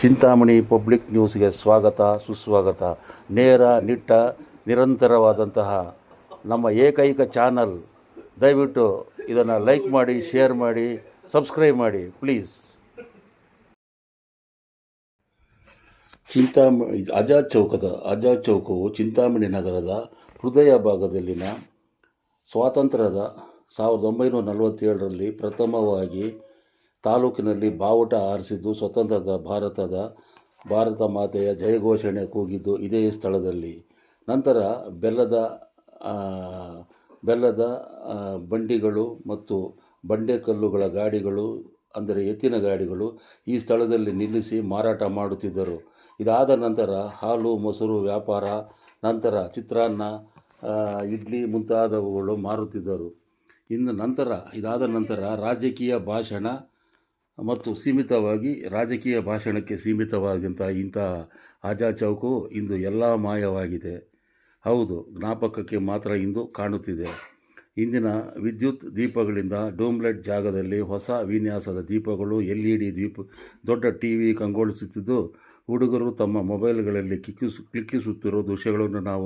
Chintamani public ನ್ಯೂಸ್ಗೆ ಸ್ವಾಗತ ಸುಸ್ವಾಗತ. ನೇರ ನಿಟ್ಟ ನಿರಂತರವಾದಂತಹ ನಮ್ಮ ಏಕೈಕ ಚಾನಲ್. ದಯವಿಟ್ಟು ಇದನ್ನು ಲೈಕ್ ಮಾಡಿ, ಶೇರ್ ಮಾಡಿ, ಸಬ್ಸ್ಕ್ರೈಬ್ ಮಾಡಿ ಪ್ಲೀಸ್. ಆಜಾದ್ ಚೌಕವು ಚಿಂತಾಮಣಿ ನಗರದ ಹೃದಯ ಭಾಗದಲ್ಲಿನ ಸ್ವಾತಂತ್ರ್ಯದ 1947ರಲ್ಲಿ ಪ್ರಥಮವಾಗಿ ತಾಲೂಕಿನಲ್ಲಿ ಬಾವುಟ ಹಾರಿಸಿದ್ದು, ಸ್ವತಂತ್ರದ ಭಾರತ ಮಾತೆಯ ಜಯಘೋಷಣೆ ಕೂಗಿದ್ದು ಇದೇ ಸ್ಥಳದಲ್ಲಿ. ನಂತರ ಬೆಲ್ಲದ ಬಂಡಿಗಳು ಮತ್ತು ಬಂಡೆಕಲ್ಲುಗಳ ಗಾಡಿಗಳು, ಅಂದರೆ ಎತ್ತಿನ ಗಾಡಿಗಳು ಈ ಸ್ಥಳದಲ್ಲಿ ನಿಲ್ಲಿಸಿ ಮಾರಾಟ ಮಾಡುತ್ತಿದ್ದರು. ಇದಾದ ನಂತರ ಹಾಲು ಮೊಸರು ವ್ಯಾಪಾರ, ನಂತರ ಚಿತ್ರಾನ್ನ, ಇಡ್ಲಿ ಮುಂತಾದವುಗಳು ಮಾರುತ್ತಿದ್ದರು. ಇದಾದ ನಂತರ ರಾಜಕೀಯ ಭಾಷಣಕ್ಕೆ ಸೀಮಿತವಾಗಿದ್ದ ಇಂಥ ಆಜಾದ್ ಚೌಕು ಇಂದು ಎಲ್ಲ ಮಾಯವಾಗಿದೆ. ಹೌದು, ಜ್ಞಾಪಕಕ್ಕೆ ಮಾತ್ರ ಇಂದು ಕಾಣುತ್ತಿದೆ. ಇಂದಿನ ವಿದ್ಯುತ್ ದೀಪಗಳಿಂದ ಡೂಮ್ಲೈಟ್ ಜಾಗದಲ್ಲಿ ಹೊಸ ವಿನ್ಯಾಸದ ದೀಪಗಳು, LED ದೊಡ್ಡ TV ಕಂಗೊಳಿಸುತ್ತಿದ್ದು, ಹುಡುಗರು ತಮ್ಮ ಮೊಬೈಲ್ಗಳಲ್ಲಿ ಕ್ಲಿಕ್ಕಿಸುತ್ತಿರುವ ದೃಶ್ಯಗಳನ್ನು ನಾವು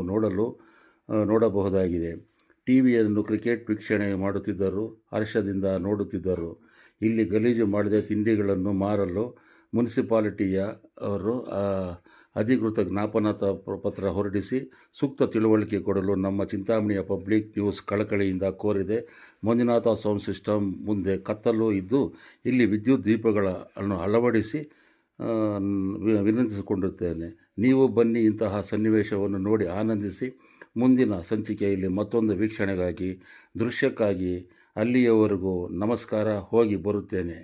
ನೋಡಬಹುದಾಗಿದೆ. TVಯನ್ನು ಕ್ರಿಕೆಟ್ ವೀಕ್ಷಣೆ ಮಾಡುತ್ತಿದ್ದರು, ಹರ್ಷದಿಂದ ನೋಡುತ್ತಿದ್ದರು. ಇಲ್ಲಿ ಗಲೀಜು ಮಾಡದೆ ತಿಂಡಿಗಳನ್ನು ಮಾರಲು ಮುನ್ಸಿಪಾಲಿಟಿಯವರು ಅಧಿಕೃತ ಜ್ಞಾಪನಾ ಪತ್ರ ಹೊರಡಿಸಿ ಸೂಕ್ತ ತಿಳುವಳಿಕೆ ಕೊಡಲು ನಮ್ಮ ಚಿಂತಾಮಣಿಯ ಪಬ್ಲಿಕ್ ನ್ಯೂಸ್ ಕಳಕಳಿಯಿಂದ ಕೋರಿದೆ. ಮಂಜುನಾಥ ಸೌಂಡ್ ಸಿಸ್ಟಮ್ ಮುಂದೆ ಕತ್ತಲು ಇದ್ದು ಇಲ್ಲಿ ವಿದ್ಯುತ್ ದೀಪಗಳನ್ನು ಅಳವಡಿಸಿ ವಿನಂತಿಸಿಕೊಂಡಿರುತ್ತೇನೆ. ನೀವು ಬನ್ನಿ, ಇಂತಹ ಸನ್ನಿವೇಶವನ್ನು ನೋಡಿ ಆನಂದಿಸಿ. ಮುಂದಿನ ಸಂಚಿಕೆಯಲ್ಲಿ ಮತ್ತೊಂದು ವೀಕ್ಷಣೆಗಾಗಿ, ದೃಶ್ಯಕ್ಕಾಗಿ ಅಲ್ಲಿಯವರೆಗೂ ನಮಸ್ಕಾರ. ಹೋಗಿ ಬರುತ್ತೇನೆ.